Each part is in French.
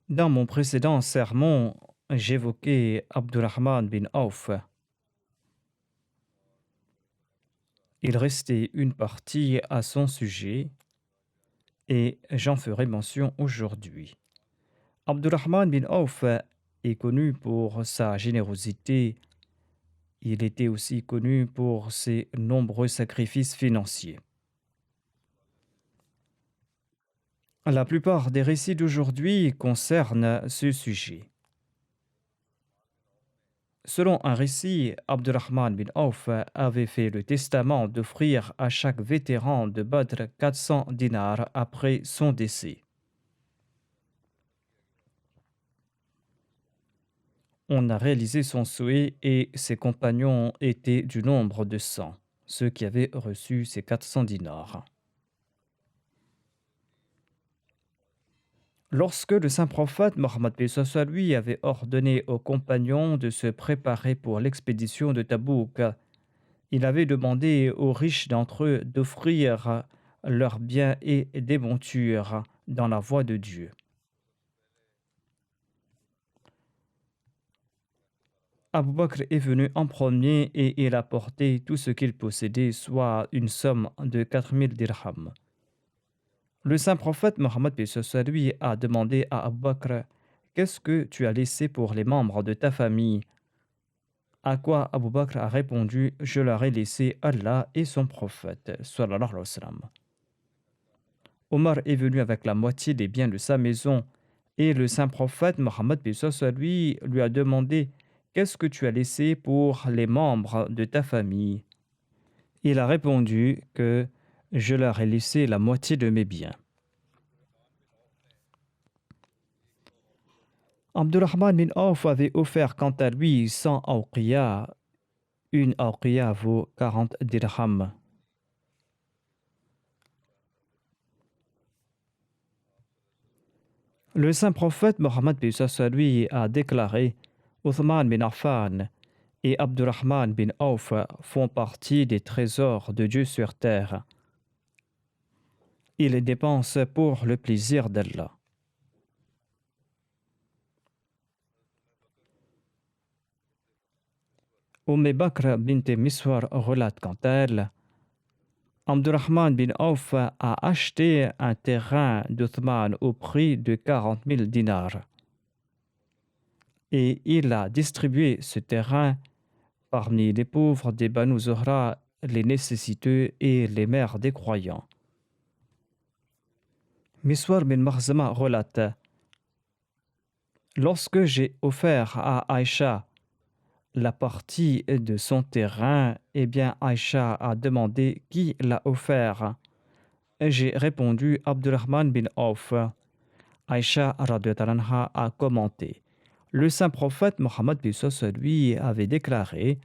Dans mon précédent sermon, j'évoquais Abdurrahman bin Auf. Il restait une partie à son sujet et j'en ferai mention aujourd'hui. Abdurrahman bin Auf est connu pour sa générosité. Il était aussi connu pour ses nombreux sacrifices financiers. La plupart des récits d'aujourd'hui concernent ce sujet. Selon un récit, Abdurrahman bin Auf avait fait le testament d'offrir à chaque vétéran de Badr 400 dinars après son décès. On a réalisé son souhait et ses compagnons étaient du nombre de 100, ceux qui avaient reçu ces 400 dinars. Lorsque le saint prophète Mohammed paix soit lui avait ordonné aux compagnons de se préparer pour l'expédition de Tabouk, il avait demandé aux riches d'entre eux d'offrir leurs biens et des montures dans la voie de Dieu. Abu Bakr est venu en premier et il a porté tout ce qu'il possédait, soit une somme de 4000 dirhams. Le saint prophète Mohammed paix soit lui a demandé à Abu Bakr: qu'est-ce que tu as laissé pour les membres de ta famille? À quoi Abu Bakr a répondu: je leur ai laissé Allah et son prophète. Sallallahu alayhi wa sallam. Omar est venu avec la moitié des biens de sa maison et le saint prophète Mohammed paix soit lui a demandé: qu'est-ce que tu as laissé pour les membres de ta famille? Il a répondu que je leur ai laissé la moitié de mes biens. Abdurrahman bin Auf avait offert quant à lui 100 awqiya. Une awqiya vaut 40 dirhams. Le saint prophète Mohammed paix soit lui a déclaré: Uthman bin Affan et Abdurrahman bin Auf font partie des trésors de Dieu sur terre. Ils dépensent pour le plaisir d'Allah. Bakr bint Miswar relate quant à elle: Abdurrahman bin Auf a acheté un terrain d'Uthman au prix de 40 000 dinars. Et il a distribué ce terrain parmi les pauvres des Banu Zuhra, les nécessiteux et les mères des croyants. Miswar bin Makhzama relate: lorsque j'ai offert à Aïcha la partie de son terrain, Aïcha a demandé qui l'a offert. J'ai répondu: Abdurrahman bin Auf. Aïcha radhiyallahu anha a commenté: le saint prophète Mohammed lui avait déclaré: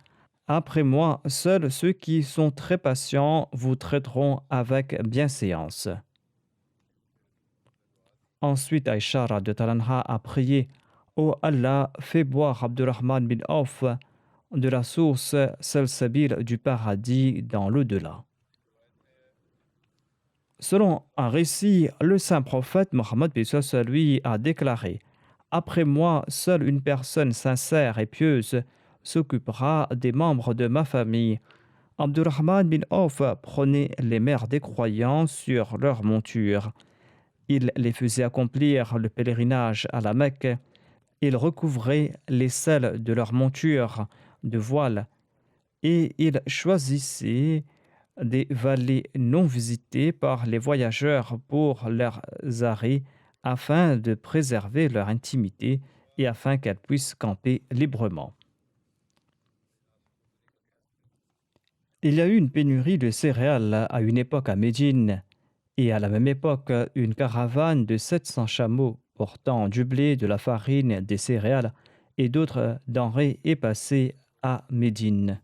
après moi, seuls ceux qui sont très patients vous traiteront avec bienséance. Ensuite, Aïcha radhiyallahu anha a prié: ô Allah, fais boire Abdurrahman bin Auf de la source salsabil du paradis dans l'au-delà. Selon un récit, le saint prophète Mohammed lui a déclaré: après moi, seule une personne sincère et pieuse s'occupera des membres de ma famille. Abdurrahman bin Auf prenait les mères des croyants sur leur monture. Il les faisait accomplir le pèlerinage à la Mecque. Il recouvrait les selles de leur monture de voile et il choisissait des vallées non visitées par les voyageurs pour leurs arrêts afin de préserver leur intimité et afin qu'elles puissent camper librement. Il y a eu une pénurie de céréales à une époque à Médine et à la même époque, une caravane de 700 chameaux portant du blé, de la farine, des céréales et d'autres denrées est passée à Médine.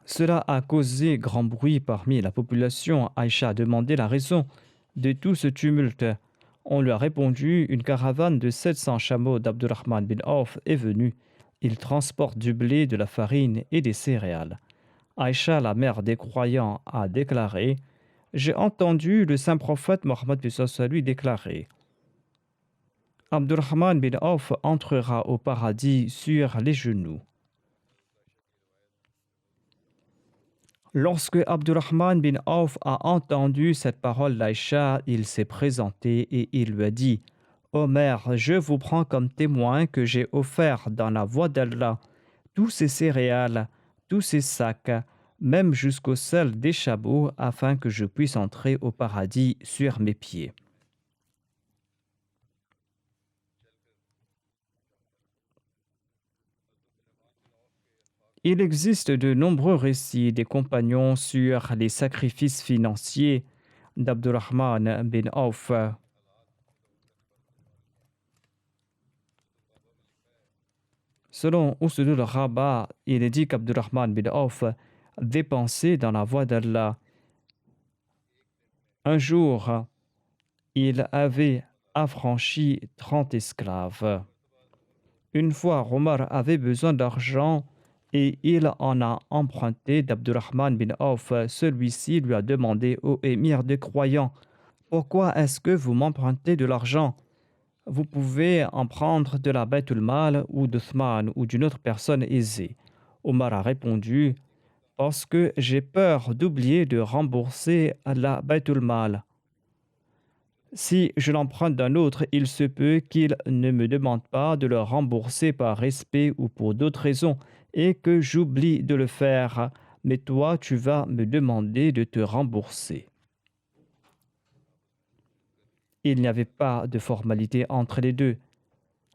Cela a causé grand bruit parmi la population. Aïcha a demandé la raison de tout ce tumulte. On lui a répondu: une caravane de 700 chameaux d'Abdurrahman bin Auf est venue. Ils transportent du blé, de la farine et des céréales. Aïcha, la mère des croyants, a déclaré: j'ai entendu le saint prophète Mohammed lui déclarer: Abdurrahman bin Auf entrera au paradis sur les genoux. Lorsque Abdurrahman bin Auf a entendu cette parole d'Aïcha, il s'est présenté et il lui a dit: Ô mère, je vous prends comme témoin que j'ai offert dans la voie d'Allah tous ces céréales, tous ces sacs, même jusqu'au sel des chameaux, afin que je puisse entrer au paradis sur mes pieds. Il existe de nombreux récits des compagnons sur les sacrifices financiers d'Abdurrahman bin Auf. Selon Usudul Rabat, il est dit qu'Abdurrahman bin Auf dépensait dans la voie d'Allah. Un jour, il avait affranchi 30 esclaves. Une fois, Omar avait besoin d'argent et il en a emprunté d'Abdurrahman bin Auf. Celui-ci lui a demandé: Ô émir des croyants, pourquoi est-ce que vous m'empruntez de l'argent? Vous pouvez en prendre de la Baytul Mal ou d'Uthman ou d'une autre personne aisée. Omar a répondu: parce que j'ai peur d'oublier de rembourser la Baytul Mal. Si je l'emprunte d'un autre, il se peut qu'il ne me demande pas de le rembourser par respect ou pour d'autres raisons et que j'oublie de le faire, mais toi, tu vas me demander de te rembourser. Il n'y avait pas de formalité entre les deux.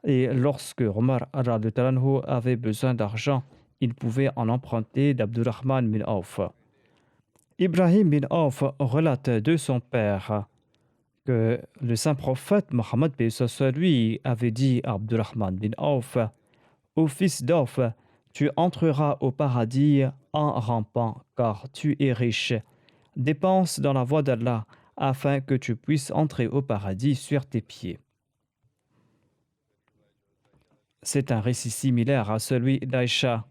Et lorsque Omar avait besoin d'argent, il pouvait en emprunter d'Abdurrahman bin Auf. Ibrahim bin Auf relate de son père que le saint prophète Mohammed lui avait dit à Abdurrahman bin Auf: Ô fils d'Auf, tu entreras au paradis en rampant, car tu es riche. Dépense dans la voie d'Allah afin que tu puisses entrer au paradis sur tes pieds. C'est un récit similaire à celui d'Aïcha.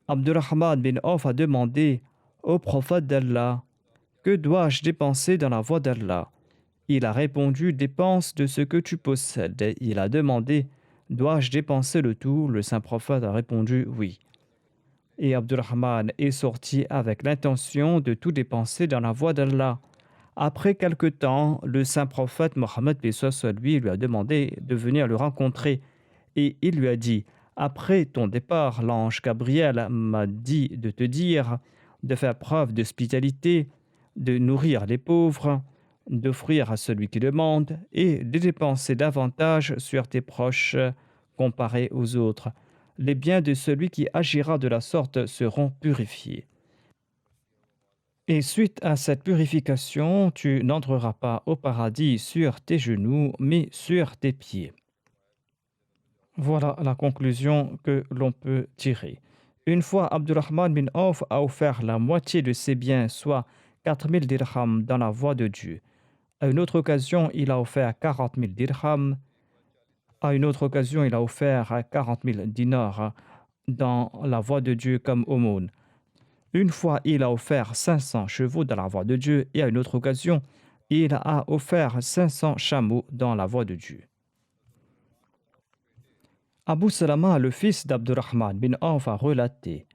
Abdurrahman bin Auf a demandé au prophète d'Allah: que dois-je dépenser dans la voie d'Allah? Il a répondu: dépense de ce que tu possèdes. Il a demandé: dois-je dépenser le tout? Le saint prophète a répondu: oui. Et Abdurrahman est sorti avec l'intention de tout dépenser dans la voie d'Allah. Après quelque temps, le saint prophète Mohammed lui a demandé de venir le rencontrer et il lui a dit: après ton départ, l'ange Gabriel m'a dit de te dire de faire preuve d'hospitalité, de nourrir les pauvres, d'offrir à celui qui demande et de dépenser davantage sur tes proches comparé aux autres. Les biens de celui qui agira de la sorte seront purifiés. Et suite à cette purification, tu n'entreras pas au paradis sur tes genoux, mais sur tes pieds. Voilà la conclusion que l'on peut tirer. Une fois, Abdurrahman bin Auf a offert la moitié de ses biens, soit 4000 dirhams, dans la voie de Dieu. À une autre occasion, il a offert 40 000 dirhams. À une autre occasion, il a offert 40 000 dinars dans la voie de Dieu comme aumône. Une fois, il a offert 500 chevaux dans la voie de Dieu et à une autre occasion, il a offert 500 chameaux dans la voie de Dieu. Abu Salama, le fils d'Abdurrahman bin Auf, a relaté: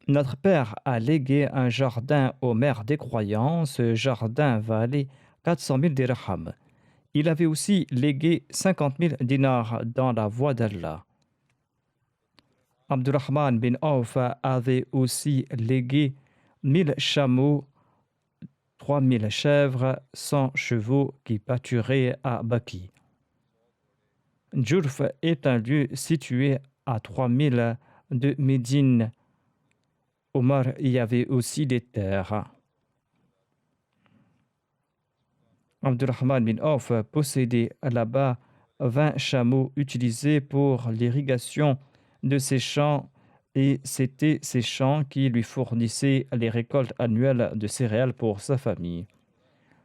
notre père a légué un jardin aux mères des croyants. Ce jardin valait 400 000 dirhams. Il avait aussi légué 50 000 dinars dans la voie d'Allah. Abdurrahman bin Auf avait aussi légué 1000 chameaux, 3000 chèvres, 100 chevaux qui pâturaient à Baki. Djourf est un lieu situé à 3000 de Médine. Omar y avait aussi des terres. Abdurrahman bin Auf possédait là-bas 20 chameaux utilisés pour l'irrigation de ses champs et c'était ces champs qui lui fournissaient les récoltes annuelles de céréales pour sa famille.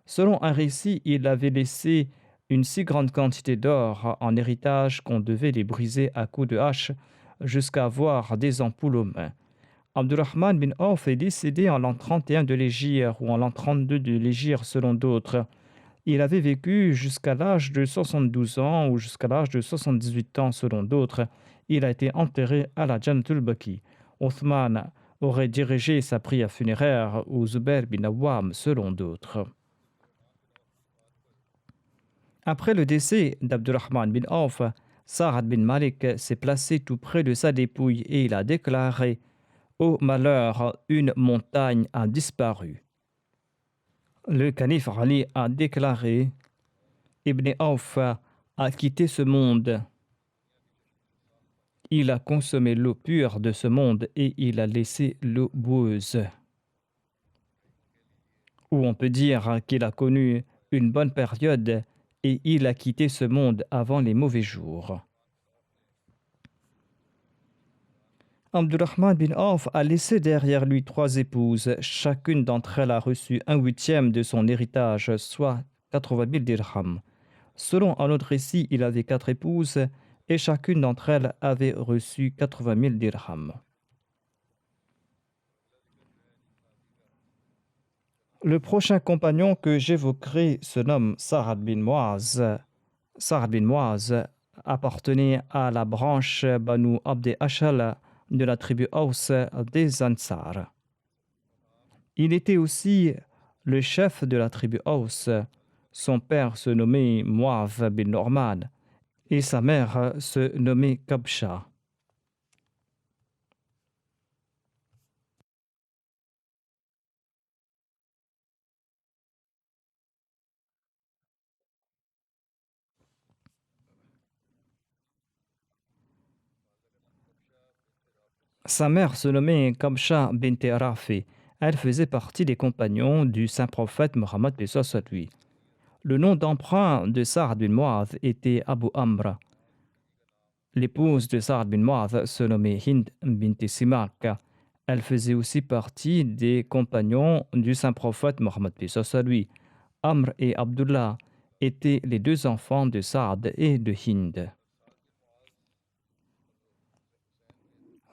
Selon un récit, il avait laissé une si grande quantité d'or en héritage qu'on devait les briser à coups de hache jusqu'à avoir des ampoules aux mains. Abdurrahman bin Auf est décédé en l'an 31 de l'Hégire ou en l'an 32 de l'Hégire selon d'autres. Il avait vécu jusqu'à l'âge de 72 ans ou jusqu'à l'âge de 78 ans selon d'autres. Il a été enterré à la Jannatul Baqi. Othman aurait dirigé sa prière funéraire au Zubair bin Awam selon d'autres. Après le décès d'Abdurrahman bin Auf, Saad bin Malik s'est placé tout près de sa dépouille et il a déclaré: Ô malheur, une montagne a disparu. Le calife Ali a déclaré: Ibn Auf a quitté ce monde. Il a consommé l'eau pure de ce monde et il a laissé l'eau boueuse. Ou on peut dire qu'il a connu une bonne période et il a quitté ce monde avant les mauvais jours. Abdurrahman bin Auf a laissé derrière lui 3 épouses. Chacune d'entre elles a reçu 1/8 de son héritage, soit 80 000 dirhams. Selon un autre récit, il avait 4 épouses et chacune d'entre elles avait reçu 80 000 dirhams. Le prochain compagnon que j'évoquerai se nomme Sa'ad bin Mu'az. Sa'ad bin Mu'az appartenait à la branche Banu Abd Ashal de la tribu Aus des Ansar. Il était aussi le chef de la tribu Aus. Son père se nommait Mu'adh bin Norman et sa mère se nommait Kabsha. Sa mère se nommait Kabsha bint Rafi. Elle faisait partie des compagnons du saint prophète Mohammed paix soit lui. Le nom d'emprunt de Sa'ad bin Mu'adh était Abu Amr. L'épouse de Sa'ad bin Mu'adh se nommait Hind bint Simak. Elle faisait aussi partie des compagnons du saint prophète Mohammed paix soit lui. Amr et Abdullah étaient les 2 enfants de Sa'ad et de Hind.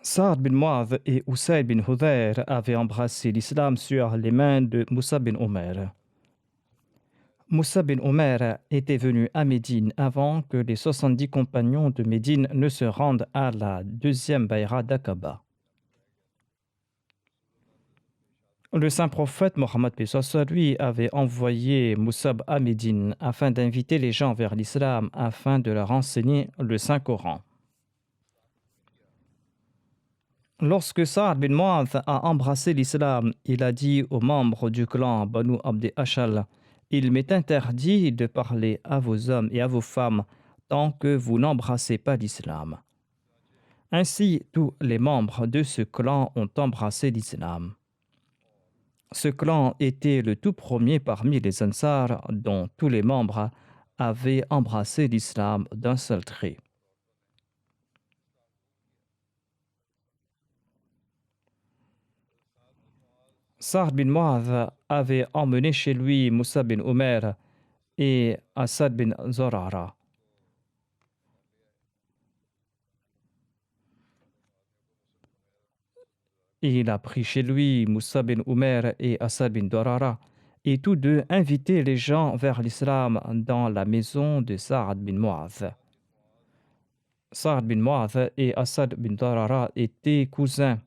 Sa'ad bin Mu'adh et Usayd bin Hudayr avaient embrassé l'islam sur les mains de Moussa bin Omer. Moussa bin Omer était venu à Médine avant que les 70 compagnons de Médine ne se rendent à la 2e Bayra d'Aqaba. Le saint prophète Mohammed paix soit lui avait envoyé Moussab à Médine afin d'inviter les gens vers l'islam afin de leur enseigner le Saint-Coran. Lorsque Sa'ad bin Mu'adh a embrassé l'islam, il a dit aux membres du clan Banu Abd Ashal: Il m'est interdit de parler à vos hommes et à vos femmes tant que vous n'embrassez pas l'islam. Ainsi, tous les membres de ce clan ont embrassé l'islam. Ce clan était le tout premier parmi les Ansar dont tous les membres avaient embrassé l'islam d'un seul trait. Sa'ad bin Mu'adh avait emmené chez lui Moussa bin Omer et Asad bin Zorara. Il a pris chez lui Moussa bin Omer et Asad bin Dorara, et tous deux invitaient les gens vers l'islam dans la maison de Sa'ad bin Mu'adh. Sa'ad bin Mu'adh et Asad bin Dorara étaient cousins.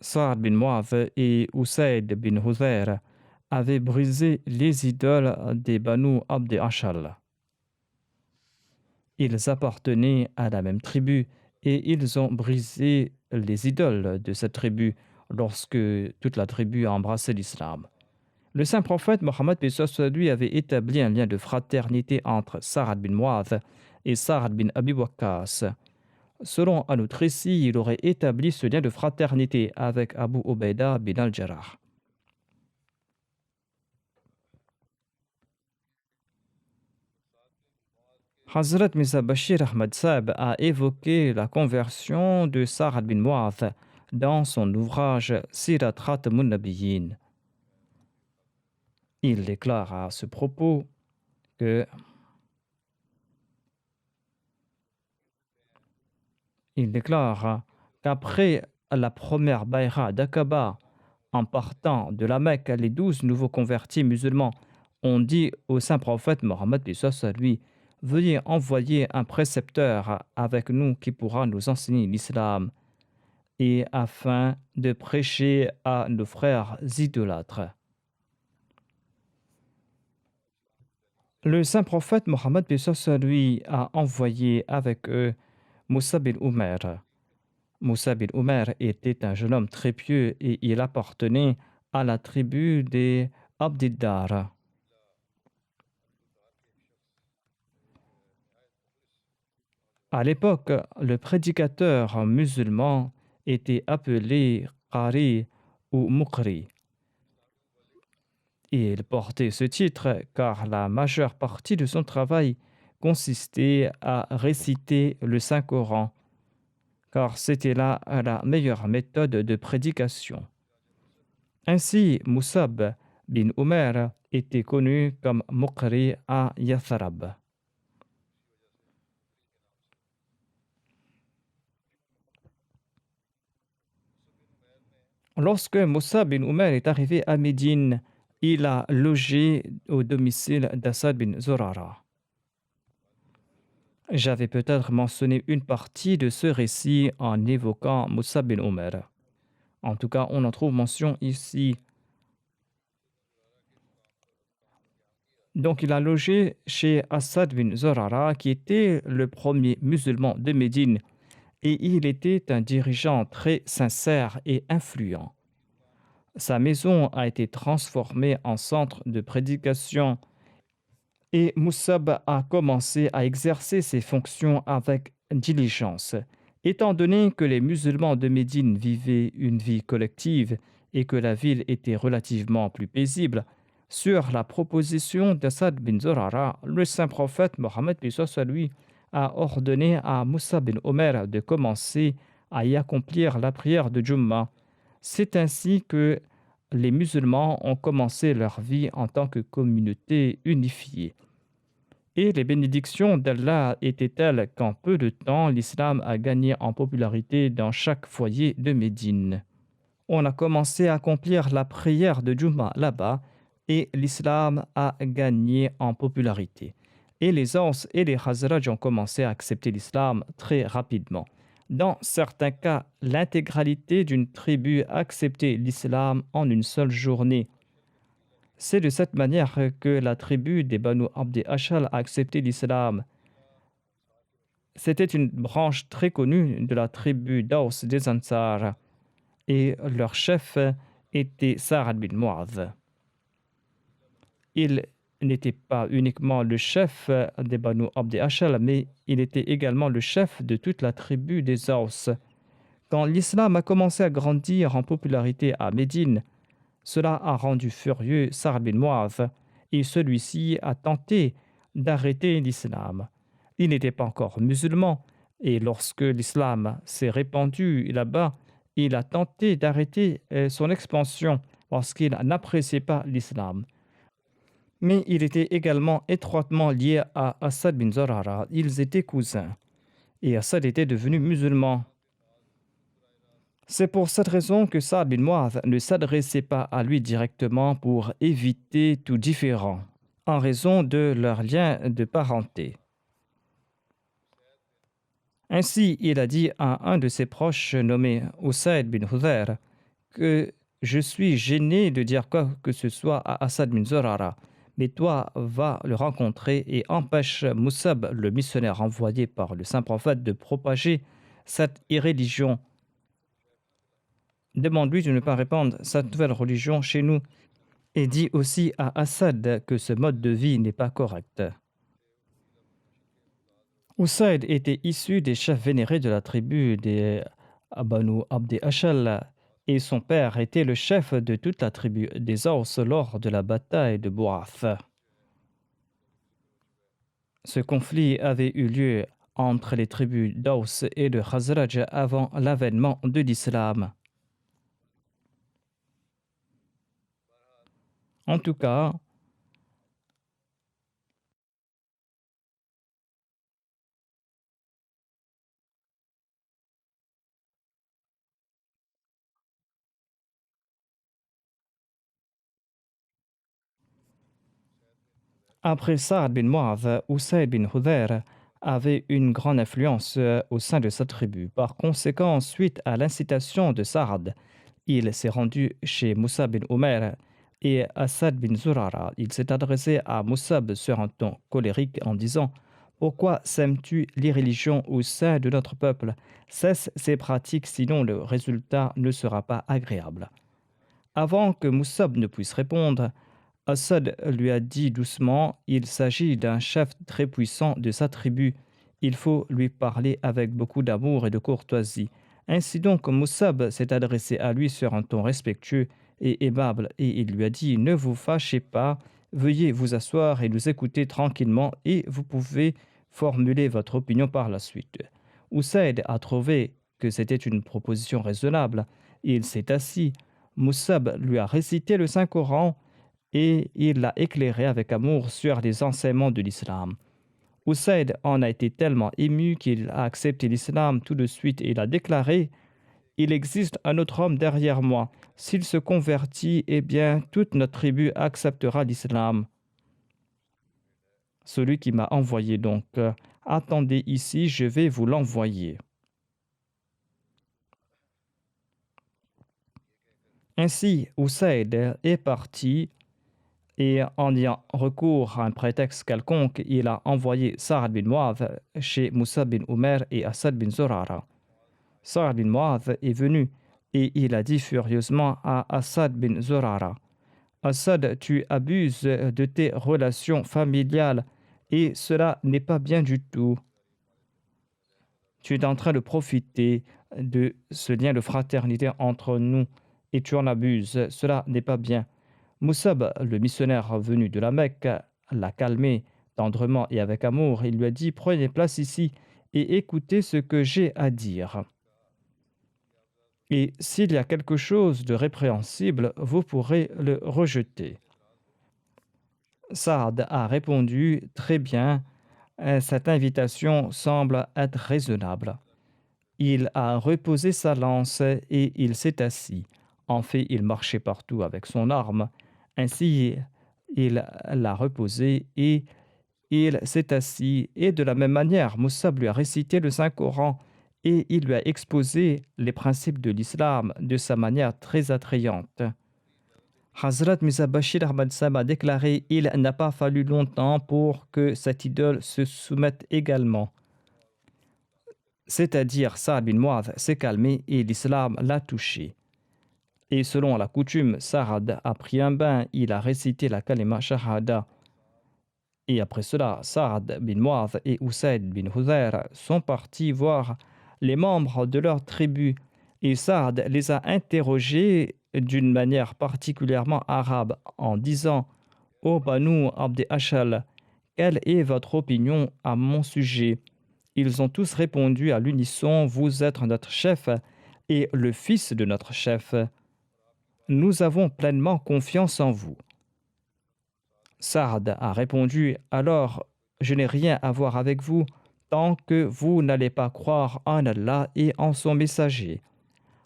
Sa'ad bin Mu'adh et Usayd bin Hudayr avaient brisé les idoles des Banu Abd Ashal. Ils appartenaient à la même tribu et ils ont brisé les idoles de cette tribu lorsque toute la tribu a embrassé l'islam. Le saint prophète Mohammed paix soit lui avait établi un lien de fraternité entre Sa'ad bin Mu'adh et Sa'ad bin Abi Waqqas. Selon un autre récit, il aurait établi ce lien de fraternité avec Abu Ubaida bin al-Jarrah. Hazrat Mirza Bashir Ahmad Saab a évoqué la conversion de Sa'ad bin Mu'adh dans son ouvrage Sirat Khatamun Nabiyyin. Il déclare à ce propos que il déclare qu'après la première Bayra d'Aqaba, En partant de la Mecque, les 12 nouveaux convertis musulmans ont dit au saint prophète Mohammed, paix soit sur lui, veuillez envoyer un précepteur avec nous qui pourra nous enseigner l'islam et afin de prêcher à nos frères idolâtres. Le saint prophète Mohammed, paix soit sur lui, a envoyé avec eux Moussa bin Umair. Moussa bin Umair était un jeune homme très pieux et il appartenait à la tribu des Abdiddar. À l'époque, le prédicateur musulman était appelé Qari ou Muqri. Et il portait ce titre car la majeure partie de son travail consistait à réciter le Saint-Coran, car c'était là la meilleure méthode de prédication. Ainsi, Moussab bin Umair était connu comme Muqri à Yathrab. Lorsque Moussa bin Umair est arrivé à Médine, il a logé au domicile d'Assad bin Zurara. J'avais peut-être mentionné une partie de ce récit en évoquant Moussa bin Umair. En tout cas, on en trouve mention ici. Donc, il a logé chez Assad bin Zurara, qui était le premier musulman de Médine, et il était un dirigeant très sincère et influent. Sa maison a été transformée en centre de prédication et Moussab a commencé à exercer ses fonctions avec diligence. Étant donné que les musulmans de Médine vivaient une vie collective et que la ville était relativement plus paisible, sur la proposition d'Assad bin Zurara, le saint prophète Mohammed lui a ordonné à Moussa bin Omer de commencer à y accomplir la prière de Jumma. C'est ainsi que les musulmans ont commencé leur vie en tant que communauté unifiée. Et les bénédictions d'Allah étaient telles qu'en peu de temps, l'islam a gagné en popularité dans chaque foyer de Médine. On a commencé à accomplir la prière de Jumma là-bas et l'islam a gagné en popularité. Et les Aws et les Khazraj ont commencé à accepter l'islam très rapidement. Dans certains cas, l'intégralité d'une tribu a accepté l'islam en une seule journée. C'est de cette manière que la tribu des Banu Abdi Ashal a accepté l'islam. C'était une branche très connue de la tribu d'Aus des Ansar et leur chef était Sa'ad bin Mu'adh. Il n'était pas uniquement le chef des Banu Abdi Ashal, mais il était également le chef de toute la tribu des Aws. Quand l'islam a commencé à grandir en popularité à Médine, cela a rendu furieux Sa'ad bin Mu'adh et celui-ci a tenté d'arrêter l'islam. Il n'était pas encore musulman et lorsque l'islam s'est répandu là-bas, il a tenté d'arrêter son expansion parce qu'il n'appréciait pas l'islam. Mais il était également étroitement lié à Assad bin Zurara. Ils étaient cousins et Assad était devenu musulman. C'est pour cette raison que Saad bin Mu'adh ne s'adressait pas à lui directement pour éviter tout différend, en raison de leur lien de parenté. Ainsi, il a dit à un de ses proches nommé Usaid bin Hudayr que je suis gêné de dire quoi que ce soit à Assad bin Zurara, mais toi va le rencontrer et empêche Moussab, le missionnaire envoyé par le saint prophète, de propager cette irréligion. Demande-lui de ne pas répandre cette nouvelle religion chez nous et dis aussi à Assad que ce mode de vie n'est pas correct. Usaid était issu des chefs vénérés de la tribu des Banu Abdi Ashal et son père était le chef de toute la tribu des Aws lors de la bataille de Bouath. Ce conflit avait eu lieu entre les tribus d'Aws et de Khazraj avant l'avènement de l'islam. En tout cas, Après Saad bin Mu'adh, Usayd bin Hudayr avait une grande influence au sein de sa tribu. Par conséquent, suite à l'incitation de Saad, il s'est rendu chez Moussa bin Omer et Assad bin Zurara. Il s'est adressé à Moussab sur un ton colérique en disant: Pourquoi sèmes-tu l'irréligion au sein de notre peuple? Cesse ces pratiques, sinon le résultat ne sera pas agréable. Avant que Moussab ne puisse répondre, Assad lui a dit doucement: Il s'agit d'un chef très puissant de sa tribu. Il faut lui parler avec beaucoup d'amour et de courtoisie. Ainsi donc, Moussab s'est adressé à lui sur un ton respectueux et aimable et il lui a dit: Ne vous fâchez pas, veuillez vous asseoir et nous écouter tranquillement et vous pouvez formuler votre opinion par la suite. Oussaid a trouvé que c'était une proposition raisonnable. Il s'est assis. Moussab lui a récité le Saint-Coran et il l'a éclairé avec amour sur les enseignements de l'islam. Oussaid en a été tellement ému qu'il a accepté l'islam tout de suite et il a déclaré: Il existe un autre homme derrière moi. S'il se convertit, eh bien, toute notre tribu acceptera l'islam. Celui qui m'a envoyé donc, attendez ici, je vais vous l'envoyer. Ainsi, Oussaid est parti. Et en ayant recours à un prétexte quelconque, il a envoyé Saad bin Mu'adh chez Moussa bin Omer et Assad bin Zurara. Saad bin Mu'adh est venu et il a dit furieusement à Assad bin Zurara: Assad, tu abuses de tes relations familiales et cela n'est pas bien du tout. Tu es en train de profiter de ce lien de fraternité entre nous et tu en abuses. Cela n'est pas bien. Moussab, le missionnaire venu de la Mecque, l'a calmé tendrement et avec amour. Il lui a dit: Prenez place ici et écoutez ce que j'ai à dire. Et s'il y a quelque chose de répréhensible, vous pourrez le rejeter. Saad a répondu: Très bien, cette invitation semble être raisonnable. Il a reposé sa lance et il s'est assis. En fait, il marchait partout avec son arme. Ainsi, il l'a reposé et il s'est assis. Et de la même manière, Moussab lui a récité le Saint-Coran et il lui a exposé les principes de l'islam de sa manière très attrayante. Hazrat Mirza Bashir Ahmad Sahib a déclaré: Il n'a pas fallu longtemps pour que cette idole se soumette également. C'est-à-dire, Saad bin Mu'adh s'est calmé et l'islam l'a touché. Et selon la coutume, Saad a pris un bain, il a récité la kalima shahada. Et après cela, Saad bin Mu'adh et Usayd bin Hudayr sont partis voir les membres de leur tribu. Et Saad les a interrogés d'une manière particulièrement arabe en disant: Ô Banu Abd Ashal, quelle est votre opinion à mon sujet? Ils ont tous répondu à l'unisson: Vous êtes notre chef et le fils de notre chef. Nous avons pleinement confiance en vous. Saad a répondu: Alors, je n'ai rien à voir avec vous tant que vous n'allez pas croire en Allah et en son messager.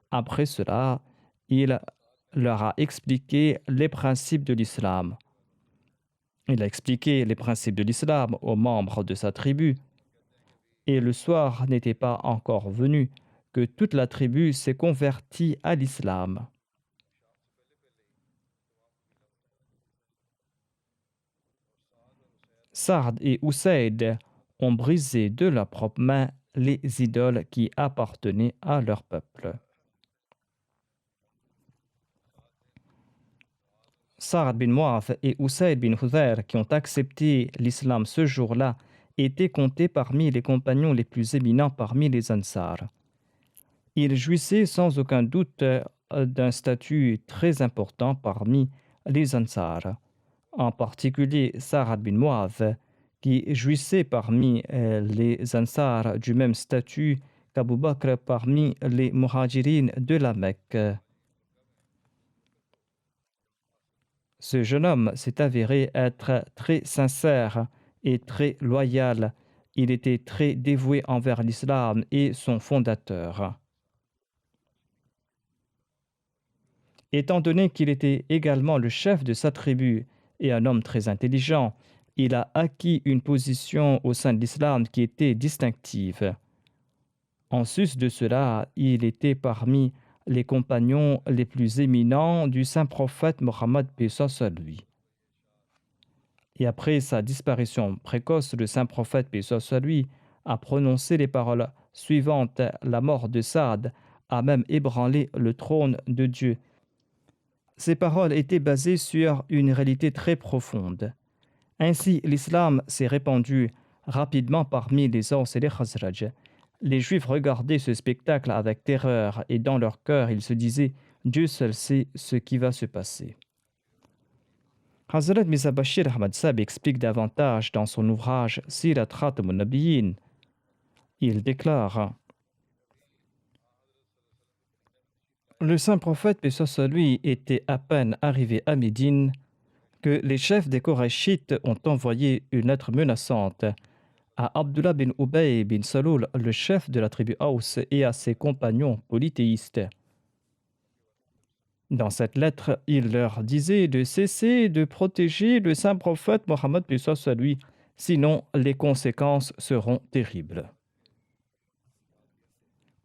Après cela, il leur a expliqué les principes de l'islam. Il a expliqué les principes de l'islam aux membres de sa tribu. Et le soir n'était pas encore venu que toute la tribu s'est convertie à l'islam. Saad et Usayd ont brisé de leurs propres mains les idoles qui appartenaient à leur peuple. Saad bin Mu'adh et Usayd bin Hudayr, qui ont accepté l'islam ce jour-là, étaient comptés parmi les compagnons les plus éminents parmi les Ansar. Ils jouissaient sans aucun doute d'un statut très important parmi les Ansar, en particulier Saad bin Mu'adh, qui jouissait parmi les Ansar du même statut qu'Abu Bakr parmi les Muhajirin de la Mecque. Ce jeune homme s'est avéré être très sincère et très loyal. Il était très dévoué envers l'islam et son fondateur. Étant donné qu'il était également le chef de sa tribu et un homme très intelligent, il a acquis une position au sein de l'islam qui était distinctive. En sus de cela, il était parmi les compagnons les plus éminents du saint prophète Mohammed paix soit lui. Et après sa disparition précoce, le saint prophète paix soit lui a prononcé les paroles suivantes: la mort de Saad a même ébranlé le trône de Dieu. Ces paroles étaient basées sur une réalité très profonde. Ainsi, l'islam s'est répandu rapidement parmi les Aws et les Khazraj. Les Juifs regardaient ce spectacle avec terreur et dans leur cœur, ils se disaient: Dieu seul sait ce qui va se passer. Hazrat Mirza Bashir Ahmad Sahib explique davantage dans son ouvrage Sirat Khatamun Nabiyyin. Il déclare: le saint prophète, paix soit sur lui, était à peine arrivé à Médine que les chefs des Korachites ont envoyé une lettre menaçante à Abdullah bin Ubay bin Saloul, le chef de la tribu Aws, et à ses compagnons polythéistes. Dans cette lettre, il leur disait de cesser de protéger le saint prophète Mohammed, paix soit sur lui, sinon les conséquences seront terribles.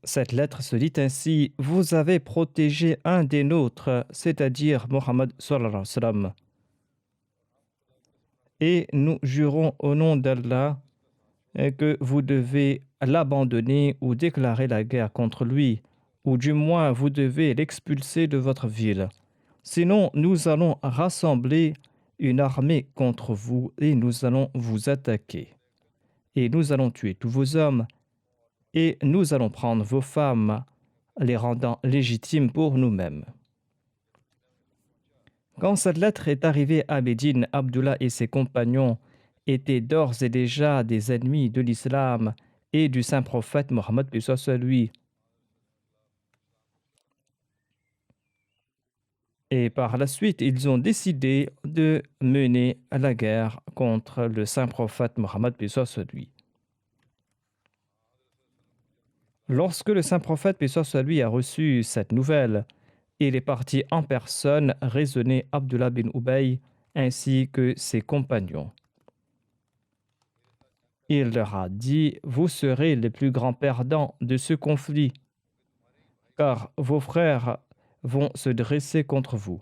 Cette lettre se dit ainsi: vous avez protégé un des nôtres, c'est-à-dire Mohammed sallallahu alayhi wa sallam. Et nous jurons au nom d'Allah que vous devez l'abandonner ou déclarer la guerre contre lui, ou du moins vous devez l'expulser de votre ville. Sinon, nous allons rassembler une armée contre vous et nous allons vous attaquer. Et nous allons tuer tous vos hommes et nous allons prendre vos femmes, les rendant légitimes pour nous-mêmes. Quand cette lettre est arrivée à Médine, Abdullah et ses compagnons étaient d'ores et déjà des ennemis de l'islam et du saint prophète Mohammed paix soit sur lui. Et par la suite, ils ont décidé de mener la guerre contre le saint prophète Mohammed paix soit sur lui. Lorsque le saint prophète paix soit sur lui a reçu cette nouvelle, il est parti en personne raisonner Abdullah bin Ubay ainsi que ses compagnons. Il leur a dit: vous serez les plus grands perdants de ce conflit, car vos frères vont se dresser contre vous.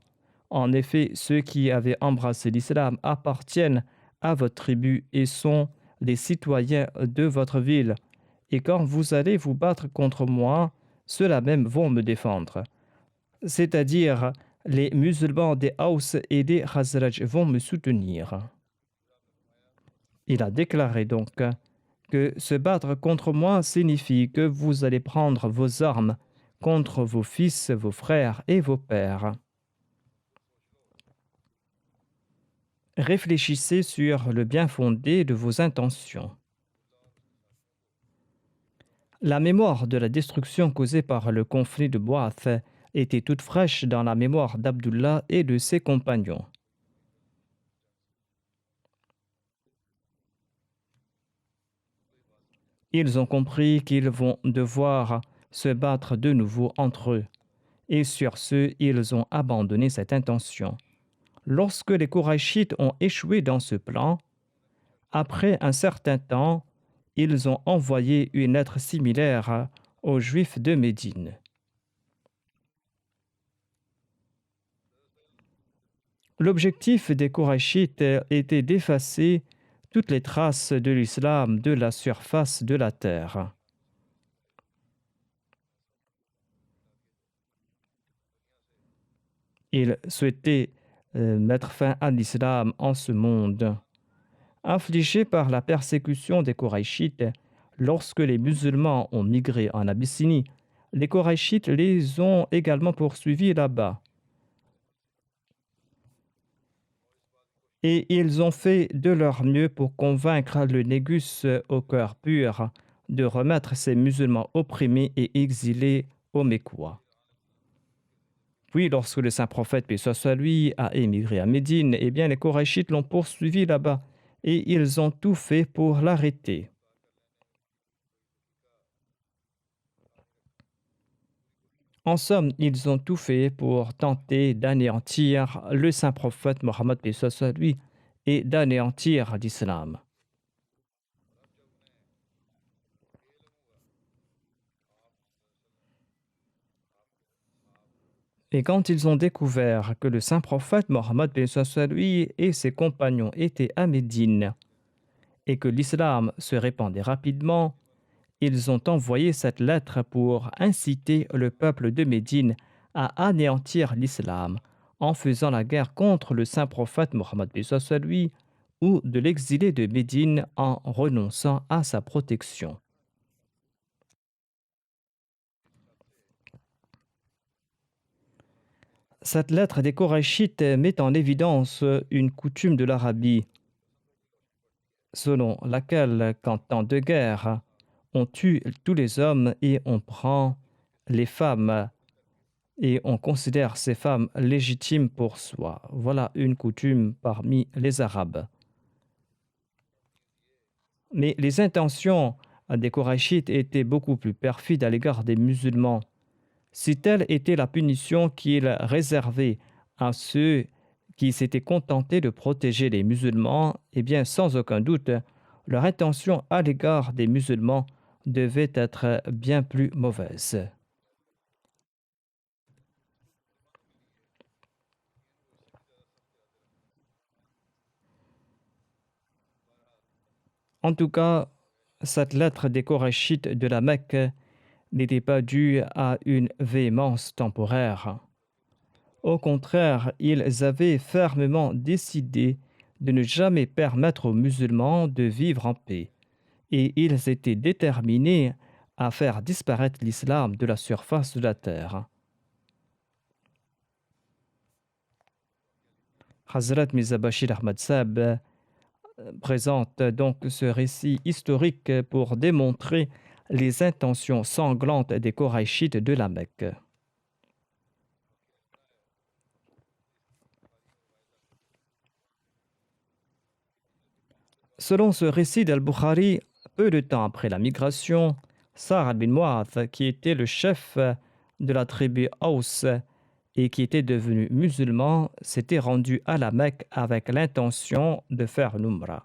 En effet, ceux qui avaient embrassé l'islam appartiennent à votre tribu et sont les citoyens de votre ville. Et quand vous allez vous battre contre moi, ceux-là même vont me défendre. C'est-à-dire, les musulmans des Aws et des Khazraj vont me soutenir. Il a déclaré donc que se battre contre moi signifie que vous allez prendre vos armes contre vos fils, vos frères et vos pères. Réfléchissez sur le bien fondé de vos intentions. La mémoire de la destruction causée par le conflit de Bouath était toute fraîche dans la mémoire d'Abdullah et de ses compagnons. Ils ont compris qu'ils vont devoir se battre de nouveau entre eux, et sur ce, ils ont abandonné cette intention. Lorsque les Korachites ont échoué dans ce plan, après un certain temps, ils ont envoyé une lettre similaire aux Juifs de Médine. L'objectif des Korachites était d'effacer toutes les traces de l'islam de la surface de la terre. Ils souhaitaient mettre fin à l'islam en ce monde. Affligés par la persécution des Korachites, lorsque les musulmans ont migré en Abyssinie, les Korachites les ont également poursuivis là-bas. Et ils ont fait de leur mieux pour convaincre le Négus au cœur pur de remettre ces musulmans opprimés et exilés au Mécois. Puis, lorsque le saint prophète, paix soit sur lui, a émigré à Médine, eh bien, les Korachites l'ont poursuivi là-bas et ils ont tout fait pour l'arrêter. En somme, ils ont tout fait pour tenter d'anéantir le saint prophète Mohammed paix soit sur lui et d'anéantir l'islam. Et quand ils ont découvert que le saint prophète Mohammed paix soit lui et ses compagnons étaient à Médine et que l'islam se répandait rapidement, ils ont envoyé cette lettre pour inciter le peuple de Médine à anéantir l'islam en faisant la guerre contre le saint prophète Mohammed paix soit lui ou de l'exiler de Médine en renonçant à sa protection. Cette lettre des Korachites met en évidence une coutume de l'Arabie, selon laquelle, qu'en temps de guerre, on tue tous les hommes et on prend les femmes et on considère ces femmes légitimes pour soi. Voilà une coutume parmi les Arabes. Mais les intentions des Korachites étaient beaucoup plus perfides à l'égard des musulmans. Si telle était la punition qu'ils réservaient à ceux qui s'étaient contentés de protéger les musulmans, eh bien, sans aucun doute, leur intention à l'égard des musulmans devait être bien plus mauvaise. En tout cas, cette lettre des Korachites de la Mecque n'était pas due à une véhémence temporaire. Au contraire, ils avaient fermement décidé de ne jamais permettre aux musulmans de vivre en paix, et ils étaient déterminés à faire disparaître l'islam de la surface de la terre. Hazrat Mirza Bashir Ahmad Sahib présente donc ce récit historique pour démontrer les intentions sanglantes des Korachites de la Mecque. Selon ce récit d'Al-Bukhari, peu de temps après la migration, Sa'ad bin Mu'adh, qui était le chef de la tribu Aus et qui était devenu musulman, s'était rendu à la Mecque avec l'intention de faire une umrah.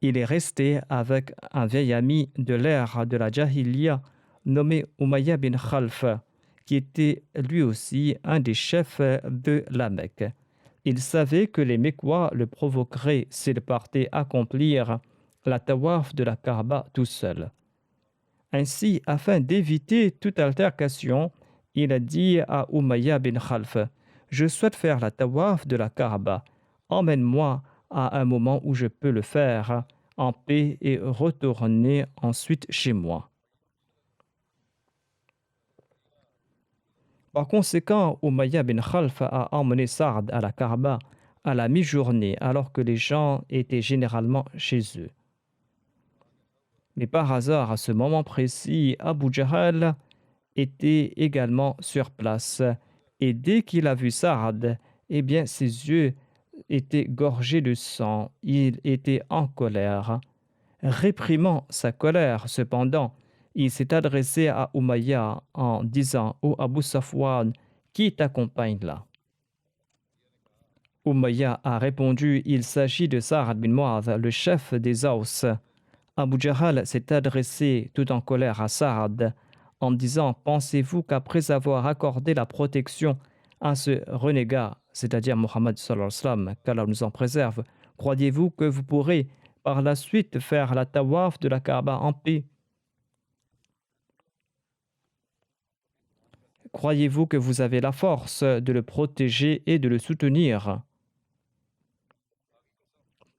Il est resté avec un vieil ami de l'ère de la Jahiliya nommé Umayya bin Khalf, qui était lui aussi un des chefs de la Mecque. Il savait que les Mécois le provoqueraient s'il partait accomplir la tawaf de la Kaaba tout seul. Ainsi, afin d'éviter toute altercation, il a dit à Umayya bin Khalf: Je souhaite faire la tawaf de la Kaaba. Emmène-moi à un moment où je peux le faire en paix et retourner ensuite chez moi. Par conséquent, Umayya bin Khalf a emmené Saad à la Kaaba à la mi-journée alors que les gens étaient généralement chez eux. Mais par hasard, à ce moment précis, Abu Jahl était également sur place et dès qu'il a vu Saad, eh bien ses yeux étaient gorgés de sang, il était en colère. Réprimant sa colère, cependant, il s'est adressé à Umayya en disant: Ô Abu Safwan, qui t'accompagne là? Umayya a répondu: Il s'agit de Sa'ad bin Mu'adh, le chef des Aus. Abu Jahl s'est adressé tout en colère à Sa'ad en disant: Pensez-vous qu'après avoir accordé la protection à ce renégat, c'est-à-dire Mohammed sallallahu alayhi wa sallam, qu'Allah nous en préserve, croyez-vous que vous pourrez par la suite faire la tawaf de la Kaaba en paix? Croyez-vous que vous avez la force de le protéger et de le soutenir?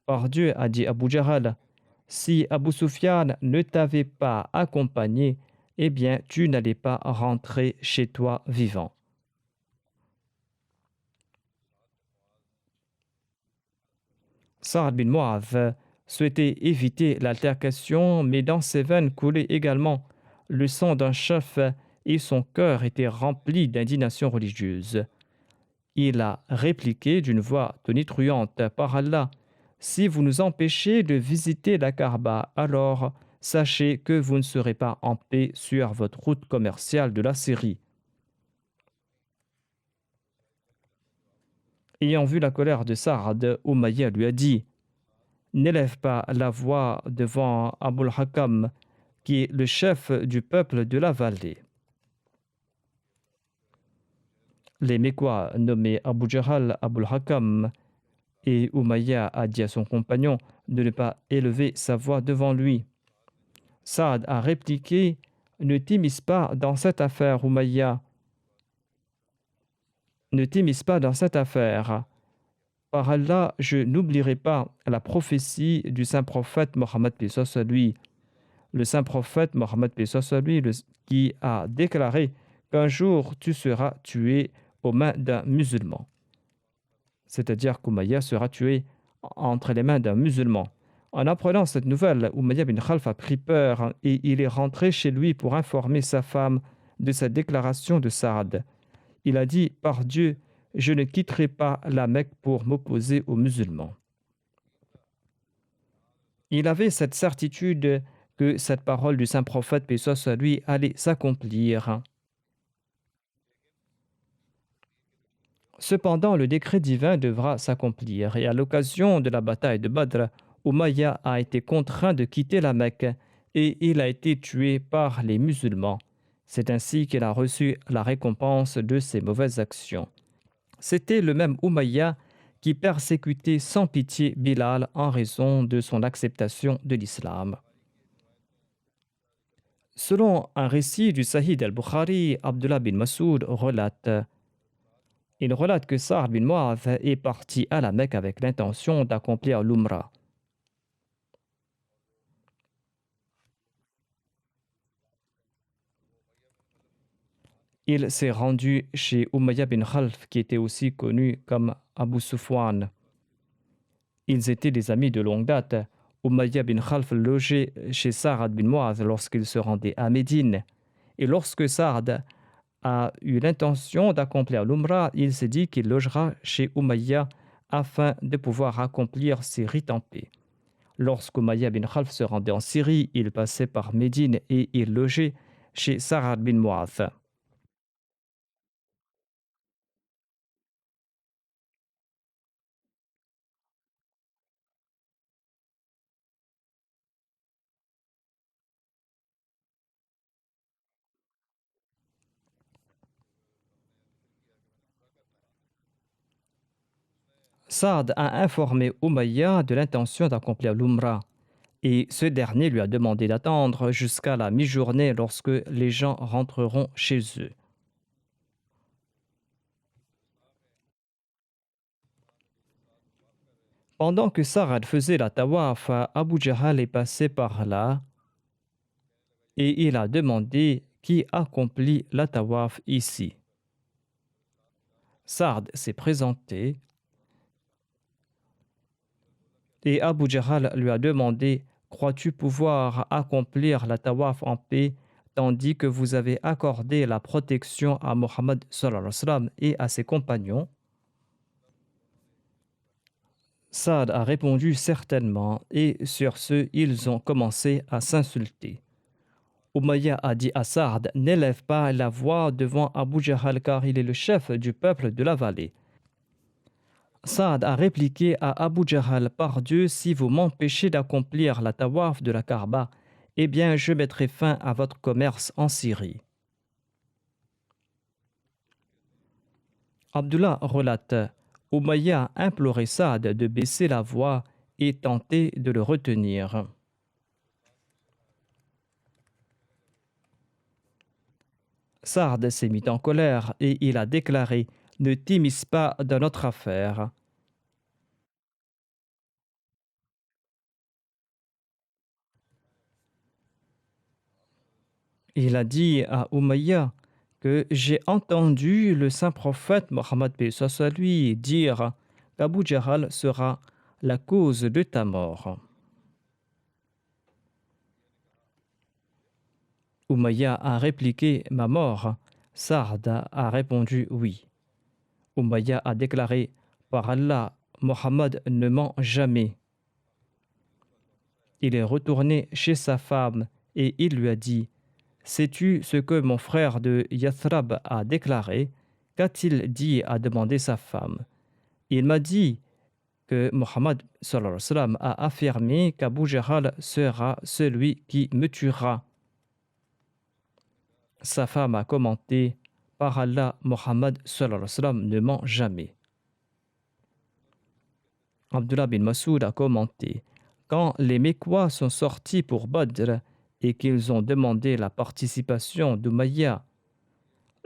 Par Dieu, a dit Abu Jahl, si Abu Sufyan ne t'avait pas accompagné, eh bien tu n'allais pas rentrer chez toi vivant. Sa'ad bin Mu'adh souhaitait éviter l'altercation, mais dans ses veines coulait également le sang d'un chef et son cœur était rempli d'indignation religieuse. Il a répliqué d'une voix tonitruante: Par Allah, si vous nous empêchez de visiter la Kaaba, alors sachez que vous ne serez pas en paix sur votre route commerciale de la Syrie. Ayant vu la colère de Saad, Umayya lui a dit: n'élève pas la voix devant Abul Hakam, qui est le chef du peuple de la vallée. Les Mécois nommés Abu Jahal, Abul Hakam et Umayya a dit à son compagnon de ne pas élever sa voix devant lui. Saad a répliqué: ne t'immisce pas dans cette affaire, Umayya. Ne t'immisce pas dans cette affaire. Par Allah, je n'oublierai pas la prophétie du saint prophète Mohammed paix soit lui. Le saint prophète Mohammed paix soit lui, qui a déclaré qu'un jour tu seras tué aux mains d'un musulman. C'est-à-dire qu'Umayya sera tué entre les mains d'un musulman. En apprenant cette nouvelle, Umayya bin Khalf a pris peur et il est rentré chez lui pour informer sa femme de cette déclaration de Saad. Il a dit: par Dieu, je ne quitterai pas la Mecque pour m'opposer aux musulmans. Il avait cette certitude que cette parole du saint prophète, paix soit sur lui, allait s'accomplir. Cependant, le décret divin devra s'accomplir et à l'occasion de la bataille de Badr, Umayya a été contraint de quitter la Mecque et il a été tué par les musulmans. C'est ainsi qu'il a reçu la récompense de ses mauvaises actions. C'était le même Umayya qui persécutait sans pitié Bilal en raison de son acceptation de l'islam. Selon un récit du Sahih al-Bukhari, Abdullah bin Masoud relate: il relate que Sa'd bin Mu'adh est parti à la Mecque avec l'intention d'accomplir l'Umrah. Il s'est rendu chez Umayya bin Khalf, qui était aussi connu comme Abu Sufwan. Ils étaient des amis de longue date. Umayya bin Khalf logeait chez Sa'd bin Mu'adh lorsqu'il se rendait à Médine. Et lorsque Sa'd a eu l'intention d'accomplir l'Umrah, il s'est dit qu'il logera chez Umayya afin de pouvoir accomplir ses rites en paix. Lorsqu'Umayya bin Khalf se rendait en Syrie, il passait par Médine et il logeait chez Sa'd bin Mu'adh. Sa'd a informé Umayya de l'intention d'accomplir l'Umrah et ce dernier lui a demandé d'attendre jusqu'à la mi-journée lorsque les gens rentreront chez eux. Pendant que Sa'd faisait la tawaf, Abu Jahal est passé par là et il a demandé qui accomplit la tawaf ici. Sa'd s'est présenté et Abu Jahal lui a demandé: crois-tu pouvoir accomplir la tawaf en paix tandis que vous avez accordé la protection à Mohammed sallallahu alayhi wa sallam et à ses compagnons? Saad a répondu certainement et sur ce, ils ont commencé à s'insulter. Umayya a dit à Saad: n'élève pas la voix devant Abu Jahal car il est le chef du peuple de la vallée. Saad a répliqué à Abu Jahal: par Dieu, si vous m'empêchez d'accomplir la tawaf de la Kaaba, eh bien je mettrai fin à votre commerce en Syrie. Abdullah relate: Umayya a imploré Saad de baisser la voix et tenté de le retenir. Saad s'est mis en colère et il a déclaré: ne t'immisce pas dans notre affaire. Il a dit à Umayya que j'ai entendu le saint prophète Mohammed paix soit sur lui dire qu'Abu Jahal sera la cause de ta mort. Umayya a répliqué: ma mort. Saad a répondu: oui. Umayya a déclaré: par Allah, Mohammed ne ment jamais. Il est retourné chez sa femme et il lui a dit: sais-tu ce que mon frère de Yathrab a déclaré? Qu'a-t-il dit? A demandé sa femme. Il m'a dit que Mohammed sallallahu alayhi wa sallam a affirmé qu'Abu Jahl sera celui qui me tuera. Sa femme a commenté: Par Allah, Mohammed sallallahu alayhi wa sallam ne ment jamais. Abdullah bin Masoud a commenté: Quand les Mécois sont sortis pour Badr et qu'ils ont demandé la participation d'Umayya,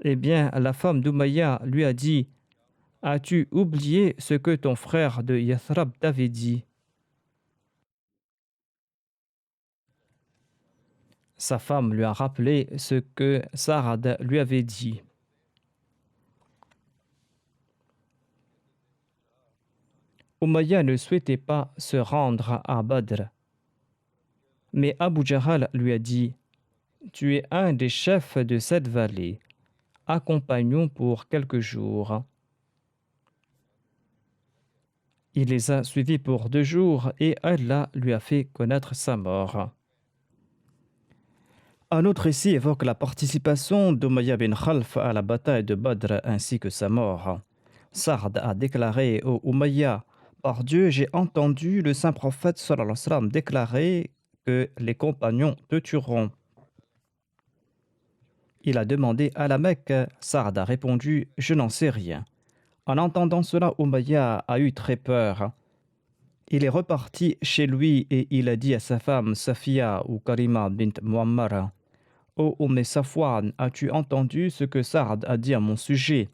eh bien, la femme d'Umayya lui a dit: As-tu oublié ce que ton frère de Yathrab t'avait dit? Sa femme lui a rappelé ce que Sarad lui avait dit. Umayya ne souhaitait pas se rendre à Badr, mais Abu Jahl lui a dit: Tu es un des chefs de cette vallée, accompagnons pour quelques jours. Il les a suivis pour 2 jours et Allah lui a fait connaître sa mort. Un autre récit évoque la participation d'Umayya bin Khalf à la bataille de Badr ainsi que sa mort. Sa'd a déclaré au Umayya: Par Dieu, j'ai entendu le saint prophète sallallahu alayhi wa sallam déclarer que les compagnons te tueront. Il a demandé à la Mecque. Sa'd a répondu: Je n'en sais rien. En entendant cela, Umayya a eu très peur. Il est reparti chez lui et il a dit à sa femme Safiya ou Karima bint Muammar: Ô Safwan, as-tu entendu ce que Sa'd a dit à mon sujet?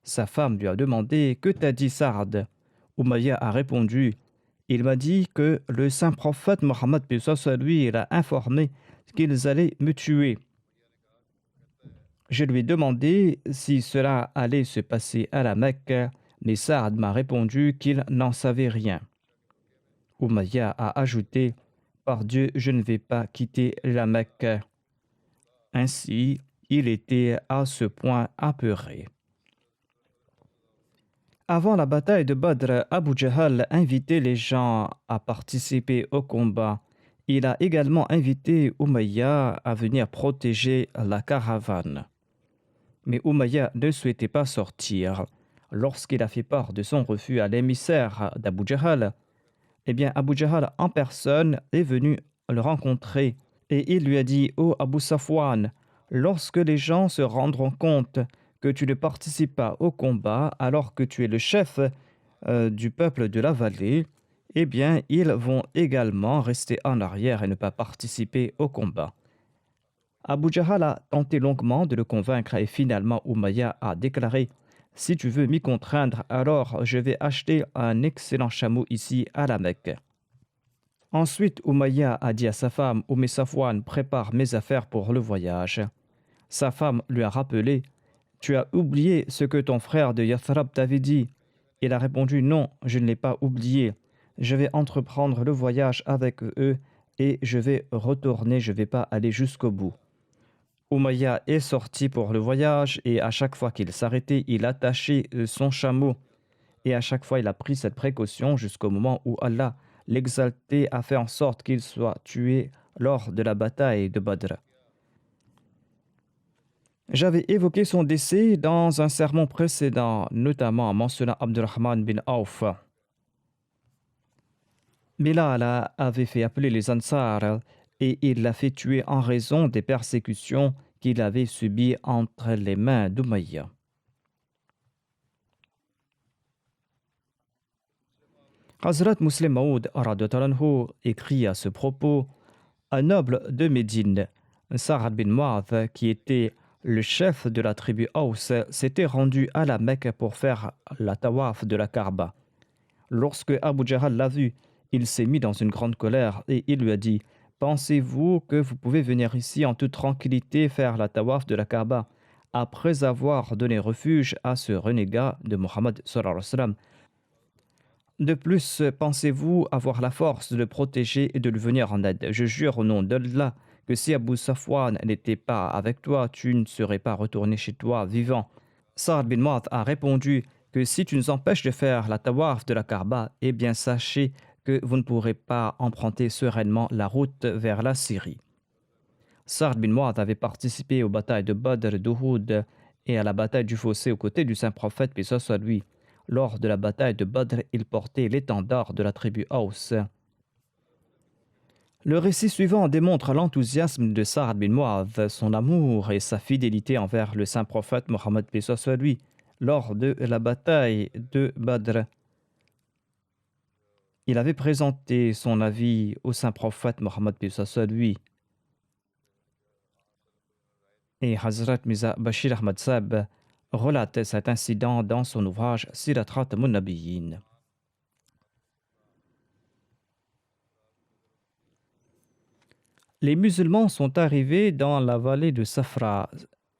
Sa femme lui a demandé: Que t'a dit Sa'd? Umayya a répondu: Il m'a dit que le saint prophète Mohammed lui l'a informé qu'ils allaient me tuer. Je lui ai demandé si cela allait se passer à la Mecque, mais Sa'd m'a répondu qu'il n'en savait rien. Umayya a ajouté: Par Dieu, je ne vais pas quitter la Mecque. Ainsi, il était à ce point apeuré. Avant la bataille de Badr, Abu Jahl invitait les gens à participer au combat. Il a également invité Umayya à venir protéger la caravane. Mais Umayya ne souhaitait pas sortir. Lorsqu'il a fait part de son refus à l'émissaire d'Abu Jahl, eh bien Abu Jahl en personne est venu le rencontrer et il lui a dit: Ô Abu Safwan, lorsque les gens se rendront compte que tu ne participes pas au combat alors que tu es le chef du peuple de la vallée, eh bien ils vont également rester en arrière et ne pas participer au combat. Abu Jahl a tenté longuement de le convaincre et finalement Umayya a déclaré: Si tu veux m'y contraindre, alors je vais acheter un excellent chameau ici à la Mecque. Ensuite, Umayya a dit à sa femme: Safwan, prépare mes affaires pour le voyage. Sa femme lui a rappelé: Tu as oublié ce que ton frère de Yathrab t'avait dit. Il a répondu: Non, je ne l'ai pas oublié. Je vais entreprendre le voyage avec eux et je vais retourner, je ne vais pas aller jusqu'au bout. Umayya est sorti pour le voyage et à chaque fois qu'il s'arrêtait, il attachait son chameau. Et à chaque fois, il a pris cette précaution jusqu'au moment où Allah, l'exalté, a fait en sorte qu'il soit tué lors de la bataille de Badr. J'avais évoqué son décès dans un sermon précédent, notamment en mentionnant Abdurrahman bin Auf. Bilal avait fait appeler les Ansar et il l'a fait tuer en raison des persécutions qu'il avait subies entre les mains d'Umayya. Hazrat Muslim Maud écrit à ce propos: Un noble de Médine, Sa'ad bin Mu'adh, qui était le chef de la tribu Aus, s'était rendu à la Mecque pour faire la tawaf de la Kaaba. Lorsque Abu Jahl l'a vu, il s'est mis dans une grande colère et il lui a dit: Pensez-vous que vous pouvez venir ici en toute tranquillité faire la tawaf de la Kaaba après avoir donné refuge à ce renégat de Mohammed sallallahu alayhi wa sallam? De plus, pensez-vous avoir la force de le protéger et de lui venir en aide? Je jure au nom d'Allah que si Abu Safwan n'était pas avec toi, tu ne serais pas retourné chez toi vivant. Sa'd bin Mu'adh a répondu que si tu nous empêches de faire la tawaf de la Kaaba, eh bien sachez que vous ne pourrez pas emprunter sereinement la route vers la Syrie. Sa'd bin Mu'adh avait participé aux batailles de Badr, d'Uhud et à la bataille du Fossé aux côtés du saint prophète, paix soit lui. Lors de la bataille de Badr, il portait l'étendard de la tribu Aws. Le récit suivant démontre l'enthousiasme de Sa'ad bin Mu'adh, son amour et sa fidélité envers le saint prophète Mohammed paix soit lui lors de la bataille de Badr. Il avait présenté son avis au saint prophète Mohammed paix soit lui. Et Hazrat Mirza Bashir Ahmad Sab relate cet incident dans son ouvrage Sirat Khatamun Nabiyyin. Les musulmans sont arrivés dans la vallée de Safra,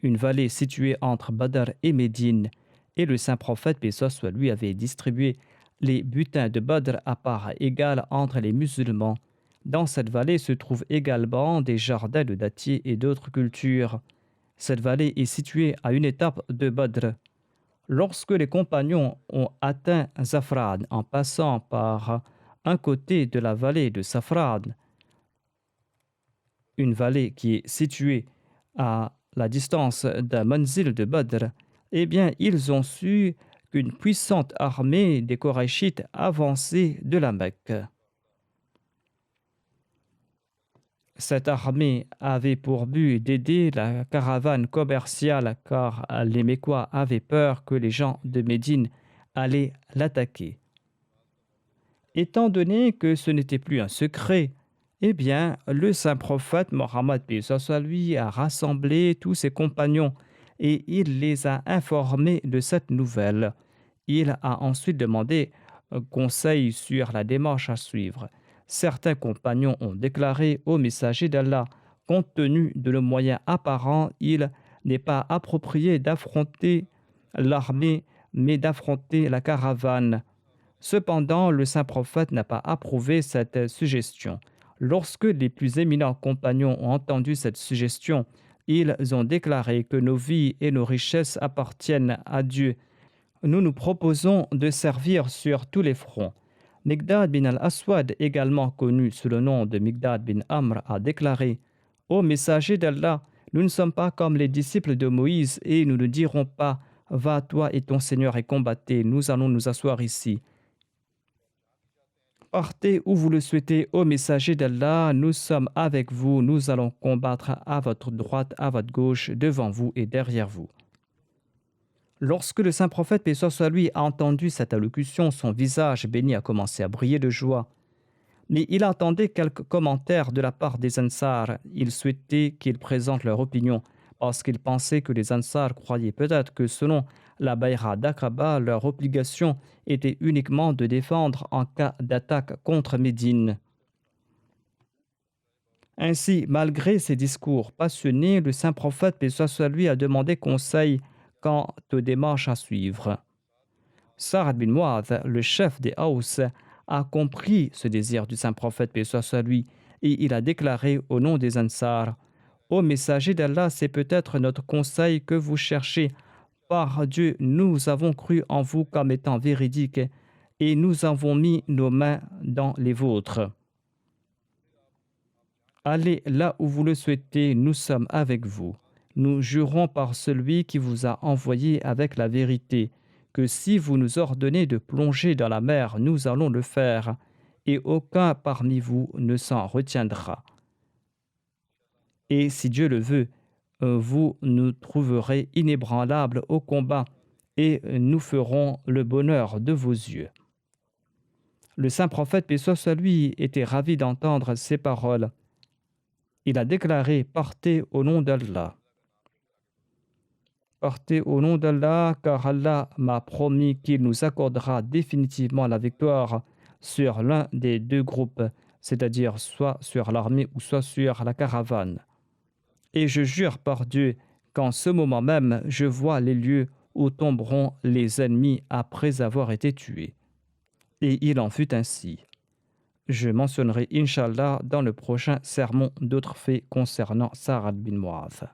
une vallée située entre Badr et Médine, et le saint prophète paix soit lui avait distribué les butins de Badr à part égale entre les musulmans. Dans cette vallée se trouvent également des jardins de dattiers et d'autres cultures. Cette vallée est située à une étape de Badr. Lorsque les compagnons ont atteint Zafran en passant par un côté de la vallée de Safran, une vallée qui est située à la distance d'un manzil de Badr, eh bien, ils ont su qu'une puissante armée des Korachites avançait de la Mecque. Cette armée avait pour but d'aider la caravane commerciale car les Mécois avaient peur que les gens de Médine allaient l'attaquer. Étant donné que ce n'était plus un secret, eh bien, le saint prophète Mohammed paix soit lui a rassemblé tous ses compagnons et il les a informés de cette nouvelle. Il a ensuite demandé conseil sur la démarche à suivre. Certains compagnons ont déclaré au messager d'Allah, compte tenu de nos moyens apparents, il n'est pas approprié d'affronter l'armée, mais d'affronter la caravane. Cependant, le saint prophète n'a pas approuvé cette suggestion. Lorsque les plus éminents compagnons ont entendu cette suggestion, ils ont déclaré que nos vies et nos richesses appartiennent à Dieu. Nous nous proposons de servir sur tous les fronts. Miqdad bin al-Aswad, également connu sous le nom de Miqdad bin Amr, a déclaré « Ô messager d'Allah, nous ne sommes pas comme les disciples de Moïse et nous ne dirons pas « Va, toi et ton Seigneur et combattez, nous allons nous asseoir ici ». Partez où vous le souhaitez, ô messager d'Allah, nous sommes avec vous, nous allons combattre à votre droite, à votre gauche, devant vous et derrière vous. Lorsque le saint prophète, paix soit lui, a entendu cette allocution, son visage béni a commencé à briller de joie. Mais il attendait quelques commentaires de la part des Ansar. Il souhaitait qu'ils présentent leur opinion, parce qu'il pensait que les Ansar croyaient peut-être que selon la Bayra d'Aqaba, leur obligation était uniquement de défendre en cas d'attaque contre Médine. Ainsi, malgré ses discours passionnés, le saint prophète, paix soit lui, a demandé conseil quant aux démarches à suivre. Sa'ad bin Mu'adh, le chef des Aws, a compris ce désir du saint prophète, paix soit lui, et il a déclaré au nom des Ansar « Ô messager d'Allah, c'est peut-être notre conseil que vous cherchez. Par Dieu, nous avons cru en vous comme étant véridique et nous avons mis nos mains dans les vôtres. Allez là où vous le souhaitez, nous sommes avec vous. Nous jurons par celui qui vous a envoyé avec la vérité, que si vous nous ordonnez de plonger dans la mer, nous allons le faire, et aucun parmi vous ne s'en retiendra. Et si Dieu le veut, vous nous trouverez inébranlables au combat, et nous ferons le bonheur de vos yeux. » Le saint prophète, paix soit lui, était ravi d'entendre ces paroles. Il a déclaré « Partez au nom d'Allah. Partez au nom d'Allah, car Allah m'a promis qu'il nous accordera définitivement la victoire sur l'un des deux groupes, c'est-à-dire soit sur l'armée ou soit sur la caravane. Et je jure par Dieu qu'en ce moment même, je vois les lieux où tomberont les ennemis après avoir été tués. » Et il en fut ainsi. Je mentionnerai, Inch'Allah, dans le prochain sermon d'autres faits concernant Sa'ad bin Mu'adh.